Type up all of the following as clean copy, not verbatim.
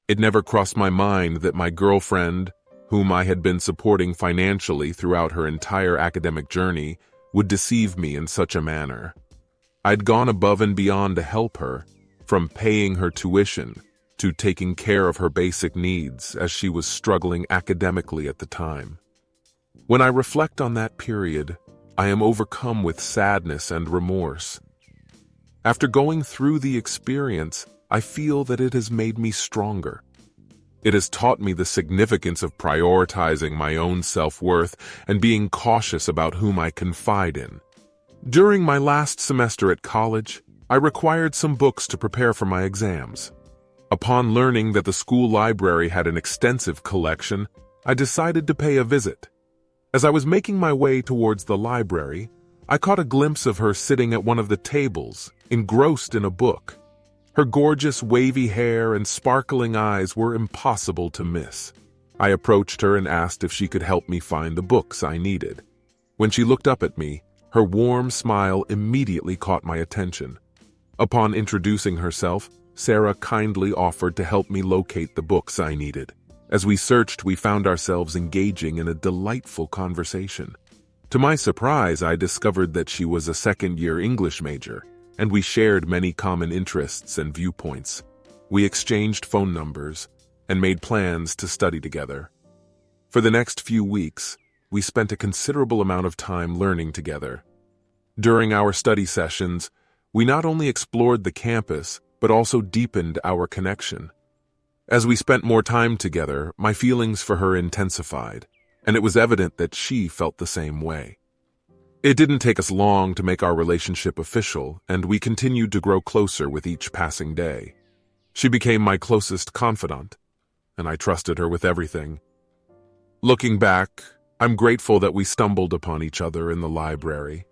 It never crossed my mind that my girlfriend, whom I had been supporting financially throughout her entire academic journey, would deceive me in such a manner. I'd gone above and beyond to help her, from paying her tuition to taking care of her basic needs as she was struggling academically at the time. When I reflect on that period, I am overcome with sadness and remorse. After going through the experience, I feel that it has made me stronger. It has taught me the significance of prioritizing my own self-worth and being cautious about whom I confide in. During my last semester at college, I required some books to prepare for my exams. Upon learning that the school library had an extensive collection, I decided to pay a visit. As I was making my way towards the library, I caught a glimpse of her sitting at one of the tables, engrossed in a book. Her gorgeous wavy hair and sparkling eyes were impossible to miss. I approached her and asked if she could help me find the books I needed. When she looked up at me, her warm smile immediately caught my attention. Upon introducing herself, Sarah kindly offered to help me locate the books I needed. As we searched, we found ourselves engaging in a delightful conversation. To my surprise, I discovered that she was a second-year English major, and we shared many common interests and viewpoints. We exchanged phone numbers and made plans to study together. For the next few weeks, we spent a considerable amount of time learning together. During our study sessions, we not only explored the campus, but also deepened our connection. As we spent more time together, my feelings for her intensified, and it was evident that she felt the same way. It didn't take us long to make our relationship official, and we continued to grow closer with each passing day. She became my closest confidant, and I trusted her with everything. Looking back, I'm grateful that we stumbled upon each other in the library.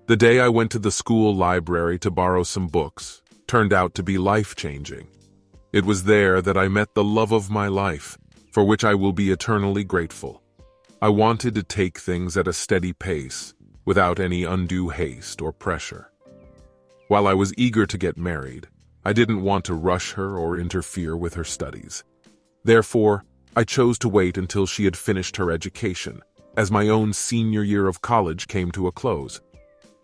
The day I went to the school library to borrow some books turned out to be life-changing. It was there that I met the love of my life, for which I will be eternally grateful. I wanted to take things at a steady pace, without any undue haste or pressure. While I was eager to get married, I didn't want to rush her or interfere with her studies. Therefore, I chose to wait until she had finished her education, as my own senior year of college came to a close.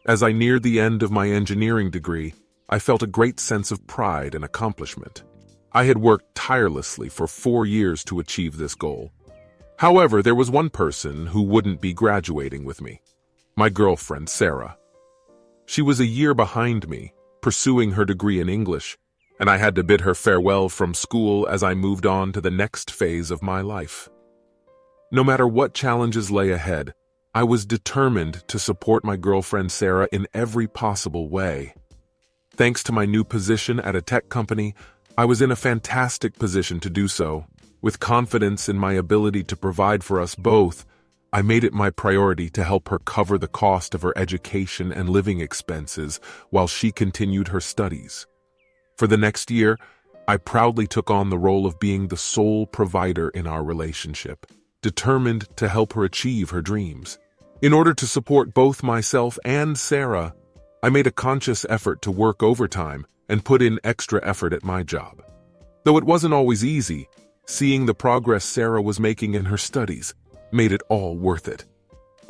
As I neared the end of my engineering degree, I felt a great sense of pride and accomplishment. I had worked tirelessly for 4 years to achieve this goal. However, there was one person who wouldn't be graduating with me: my girlfriend, Sarah. She was a year behind me, pursuing her degree in English, and I had to bid her farewell from school as I moved on to the next phase of my life. No matter what challenges lay ahead, I was determined to support my girlfriend Sarah in every possible way. Thanks to my new position at a tech company, I was in a fantastic position to do so. With confidence in my ability to provide for us both, I made it my priority to help her cover the cost of her education and living expenses while she continued her studies. For the next year, I proudly took on the role of being the sole provider in our relationship, determined to help her achieve her dreams. In order to support both myself and Sarah, I made a conscious effort to work overtime and put in extra effort at my job. Though it wasn't always easy, seeing the progress Sarah was making in her studies made it all worth it.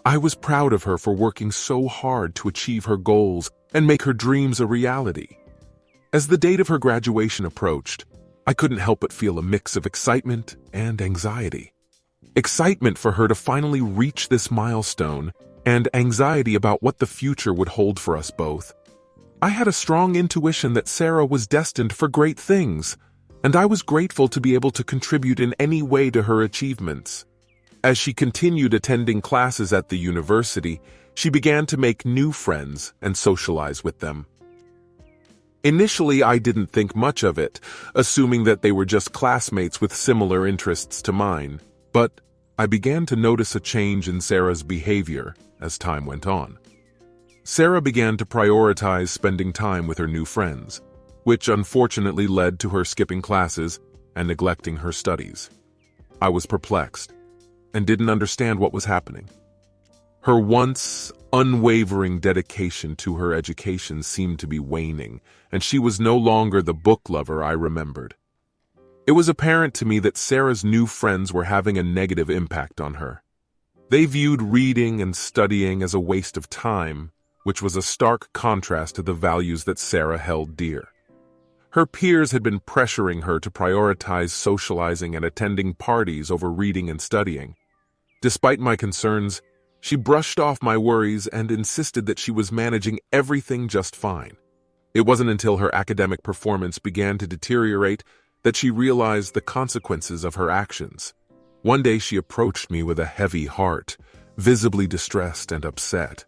I was proud of her for working so hard to achieve her goals and make her dreams a reality. As the date of her graduation approached, I couldn't help but feel a mix of excitement and anxiety. Excitement for her to finally reach this milestone, and anxiety about what the future would hold for us both. I had a strong intuition that Sarah was destined for great things, and I was grateful to be able to contribute in any way to her achievements. As she continued attending classes at the university, she began to make new friends and socialize with them. Initially, I didn't think much of it, assuming that they were just classmates with similar interests to mine, but I began to notice a change in Sarah's behavior as time went on. Sarah began to prioritize spending time with her new friends, which unfortunately led to her skipping classes and neglecting her studies. I was perplexed and didn't understand what was happening. Her once unwavering dedication to her education seemed to be waning, and she was no longer the book lover I remembered. It was apparent to me that Sarah's new friends were having a negative impact on her. They viewed reading and studying as a waste of time, which was a stark contrast to the values that Sarah held dear. Her peers had been pressuring her to prioritize socializing and attending parties over reading and studying. Despite my concerns, she brushed off my worries and insisted that she was managing everything just fine. It wasn't until her academic performance began to deteriorate that she realized the consequences of her actions. One day she approached me with a heavy heart, visibly distressed and upset.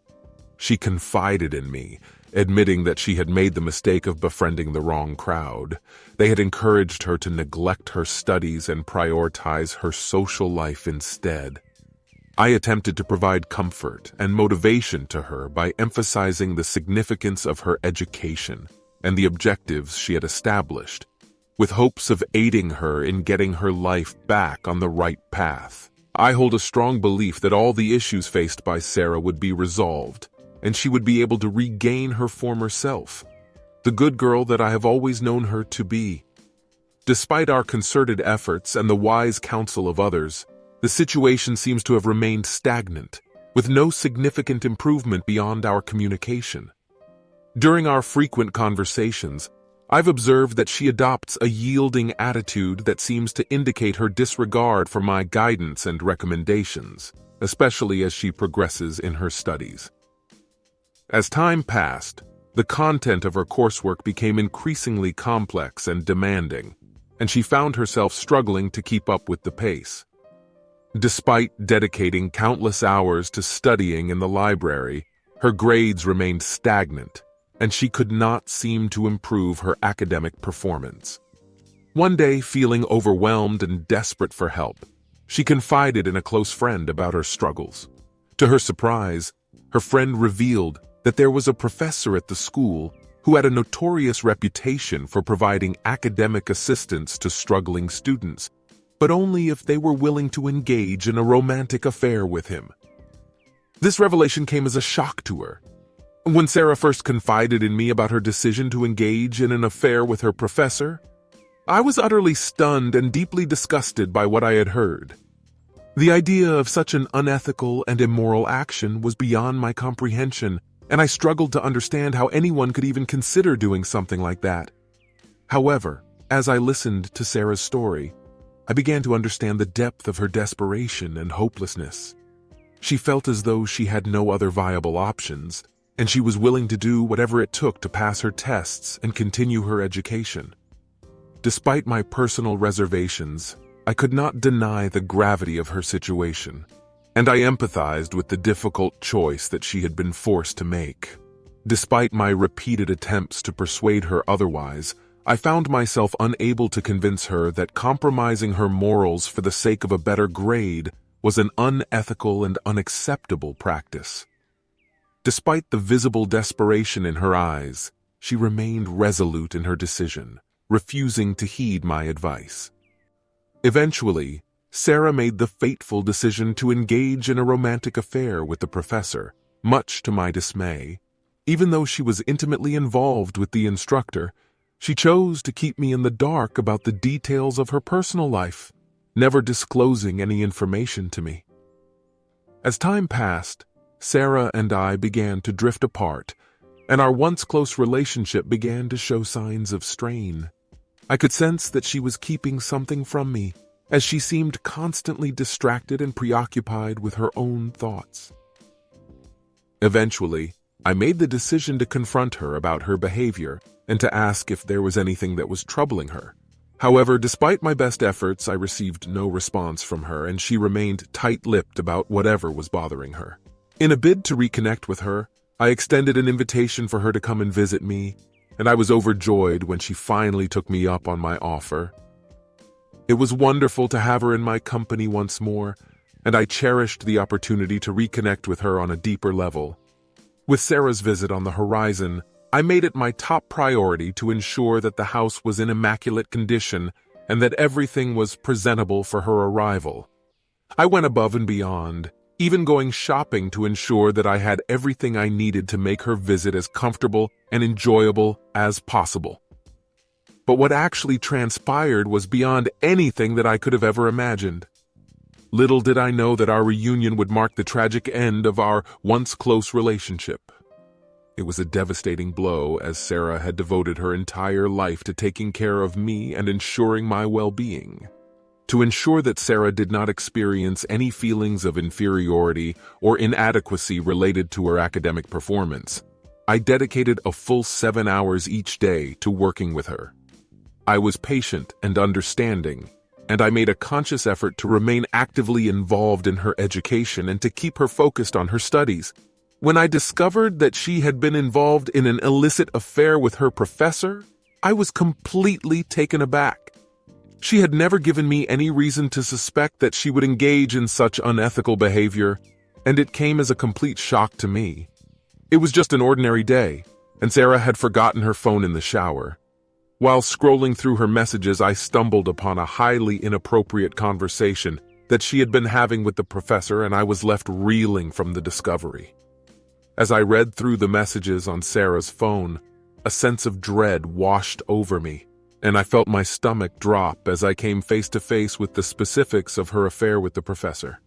She confided in me, admitting that she had made the mistake of befriending the wrong crowd. They had encouraged her to neglect her studies and prioritize her social life instead. I attempted to provide comfort and motivation to her by emphasizing the significance of her education and the objectives she had established, with hopes of aiding her in getting her life back on the right path. I hold a strong belief that all the issues faced by Sarah would be resolved, and she would be able to regain her former self, the good girl that I have always known her to be. Despite our concerted efforts and the wise counsel of others, the situation seems to have remained stagnant, with no significant improvement beyond our communication. During our frequent conversations, I've observed that she adopts a yielding attitude that seems to indicate her disregard for my guidance and recommendations, especially as she progresses in her studies. As time passed, the content of her coursework became increasingly complex and demanding, and she found herself struggling to keep up with the pace. Despite dedicating countless hours to studying in the library, her grades remained stagnant, and she could not seem to improve her academic performance. One day, feeling overwhelmed and desperate for help, she confided in a close friend about her struggles. To her surprise, her friend revealed that there was a professor at the school who had a notorious reputation for providing academic assistance to struggling students, but only if they were willing to engage in a romantic affair with him. This revelation came as a shock to her. When Sarah first confided in me about her decision to engage in an affair with her professor, I was utterly stunned and deeply disgusted by what I had heard. The idea of such an unethical and immoral action was beyond my comprehension, and I struggled to understand how anyone could even consider doing something like that. However, as I listened to Sarah's story, I began to understand the depth of her desperation and hopelessness. She felt as though she had no other viable options, and she was willing to do whatever it took to pass her tests and continue her education. Despite my personal reservations, I could not deny the gravity of her situation, and I empathized with the difficult choice that she had been forced to make. Despite my repeated attempts to persuade her otherwise, I found myself unable to convince her that compromising her morals for the sake of a better grade was an unethical and unacceptable practice. Despite the visible desperation in her eyes, she remained resolute in her decision, refusing to heed my advice. Eventually, Sarah made the fateful decision to engage in a romantic affair with the professor, much to my dismay. Even though she was intimately involved with the instructor, she chose to keep me in the dark about the details of her personal life, never disclosing any information to me. As time passed, Sarah and I began to drift apart, and our once close relationship began to show signs of strain. I could sense that she was keeping something from me, as she seemed constantly distracted and preoccupied with her own thoughts. Eventually, I made the decision to confront her about her behavior and to ask if there was anything that was troubling her. However, despite my best efforts, I received no response from her, and she remained tight-lipped about whatever was bothering her. In a bid to reconnect with her, I extended an invitation for her to come and visit me, and I was overjoyed when she finally took me up on my offer. It was wonderful to have her in my company once more, and I cherished the opportunity to reconnect with her on a deeper level. With Sarah's visit on the horizon, I made it my top priority to ensure that the house was in immaculate condition and that everything was presentable for her arrival. I went above and beyond, even going shopping to ensure that I had everything I needed to make her visit as comfortable and enjoyable as possible. but what actually transpired was beyond anything that I could have ever imagined. Little did I know that our reunion would mark the tragic end of our once close relationship. It was a devastating blow, as Sarah had devoted her entire life to taking care of me and ensuring my well-being. To ensure that Sarah did not experience any feelings of inferiority or inadequacy related to her academic performance, I dedicated a full 7 hours each day to working with her. I was patient and understanding, and I made a conscious effort to remain actively involved in her education and to keep her focused on her studies. When I discovered that she had been involved in an illicit affair with her professor, I was completely taken aback. She had never given me any reason to suspect that she would engage in such unethical behavior, and it came as a complete shock to me. It was just an ordinary day, and Sarah had forgotten her phone in the shower. While scrolling through her messages, I stumbled upon a highly inappropriate conversation that she had been having with the professor, and I was left reeling from the discovery. As I read through the messages on Sarah's phone, a sense of dread washed over me, and I felt my stomach drop as I came face to face with the specifics of her affair with the professor.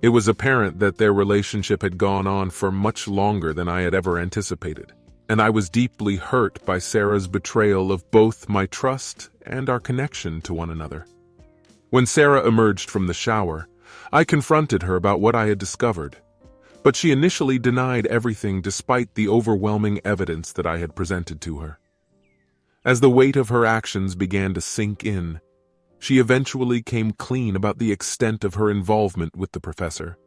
It was apparent that their relationship had gone on for much longer than I had ever anticipated, and I was deeply hurt by Sarah's betrayal of both my trust and our connection to one another. When Sarah emerged from the shower, I confronted her about what I had discovered, but she initially denied everything despite the overwhelming evidence that I had presented to her. As the weight of her actions began to sink in, she eventually came clean about the extent of her involvement with the professor,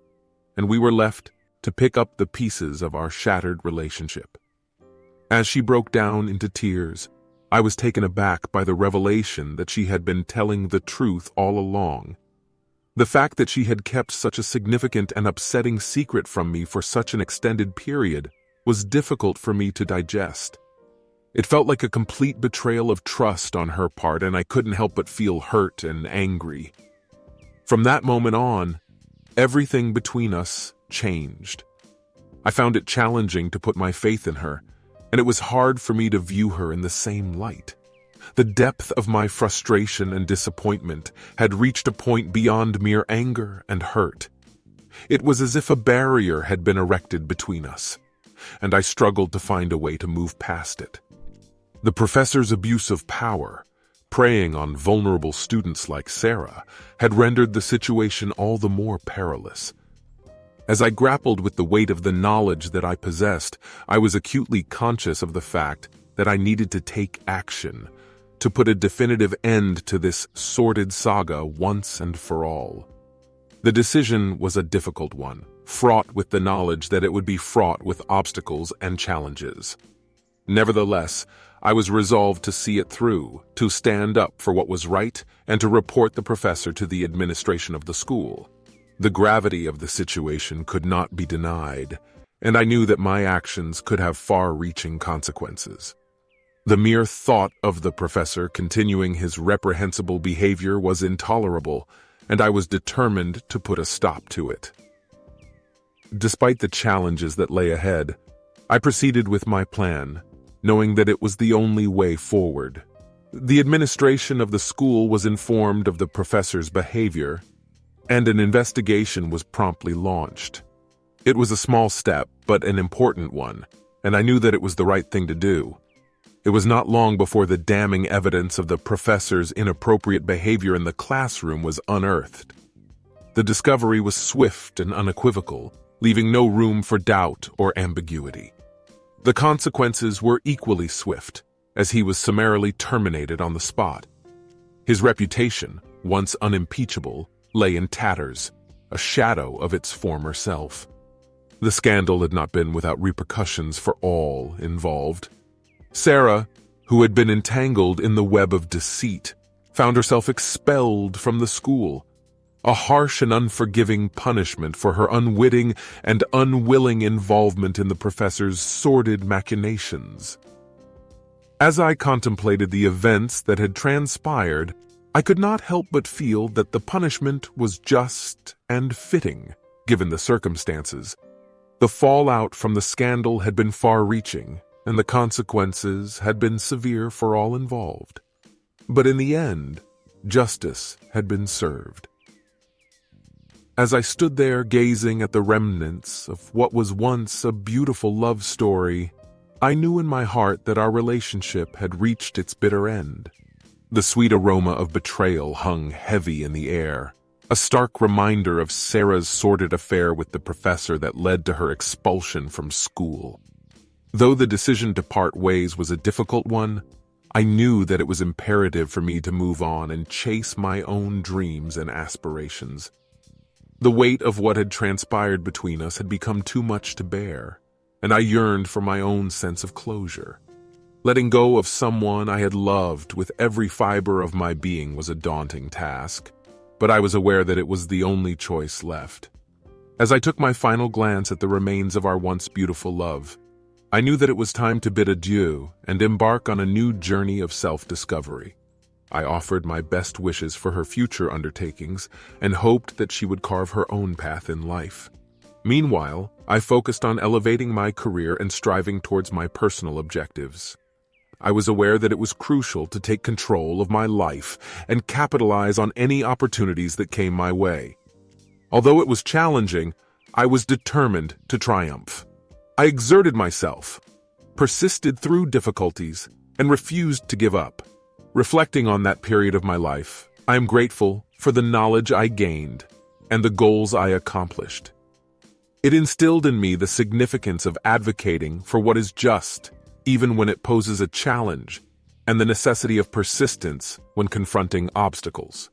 and we were left to pick up the pieces of our shattered relationship. As she broke down into tears, I was taken aback by the revelation that she had been telling the truth all along. The fact that she had kept such a significant and upsetting secret from me for such an extended period was difficult for me to digest. It felt like a complete betrayal of trust on her part, and I couldn't help but feel hurt and angry. From that moment on, everything between us changed. I found it challenging to put my faith in her, and it was hard for me to view her in the same light. The depth of my frustration and disappointment had reached a point beyond mere anger and hurt. It was as if a barrier had been erected between us, and I struggled to find a way to move past it. The professor's abuse of power, preying on vulnerable students like Sarah, had rendered the situation all the more perilous. As I grappled with the weight of the knowledge that I possessed, I was acutely conscious of the fact that I needed to take action, to put a definitive end to this sordid saga once and for all. The decision was a difficult one, fraught with the knowledge that it would be fraught with obstacles and challenges. Nevertheless, I was resolved to see it through, to stand up for what was right, and to report the professor to the administration of the school. The gravity of the situation could not be denied, and I knew that my actions could have far-reaching consequences. The mere thought of the professor continuing his reprehensible behavior was intolerable, and I was determined to put a stop to it. Despite the challenges that lay ahead, I proceeded with my plan, knowing that it was the only way forward. The administration of the school was informed of the professor's behavior, and an investigation was promptly launched. It was a small step, but an important one, and I knew that it was the right thing to do. It was not long before the damning evidence of the professor's inappropriate behavior in the classroom was unearthed. The discovery was swift and unequivocal, leaving no room for doubt or ambiguity. The consequences were equally swift, as he was summarily terminated on the spot. His reputation, once unimpeachable, lay in tatters, a shadow of its former self. The scandal had not been without repercussions for all involved. Sarah, who had been entangled in the web of deceit, found herself expelled from the school, a harsh and unforgiving punishment for her unwitting and unwilling involvement in the professor's sordid machinations. As I contemplated the events that had transpired, I could not help but feel that the punishment was just and fitting, given the circumstances. The fallout from the scandal had been far-reaching, and the consequences had been severe for all involved. But in the end, justice had been served. As I stood there gazing at the remnants of what was once a beautiful love story, I knew in my heart that our relationship had reached its bitter end. The sweet aroma of betrayal hung heavy in the air, a stark reminder of Sarah's sordid affair with the professor that led to her expulsion from school. Though the decision to part ways was a difficult one, I knew that it was imperative for me to move on and chase my own dreams and aspirations. The weight of what had transpired between us had become too much to bear, and I yearned for my own sense of closure. Letting go of someone I had loved with every fiber of my being was a daunting task, but I was aware that it was the only choice left. As I took my final glance at the remains of our once beautiful love, I knew that it was time to bid adieu and embark on a new journey of self-discovery. I offered my best wishes for her future undertakings and hoped that she would carve her own path in life. Meanwhile, I focused on elevating my career and striving towards my personal objectives. I was aware that it was crucial to take control of my life and capitalize on any opportunities that came my way. Although it was challenging, I was determined to triumph. I exerted myself, persisted through difficulties, and refused to give up. Reflecting on that period of my life, I am grateful for the knowledge I gained and the goals I accomplished. It instilled in me the significance of advocating for what is just, even when it poses a challenge, and the necessity of persistence when confronting obstacles.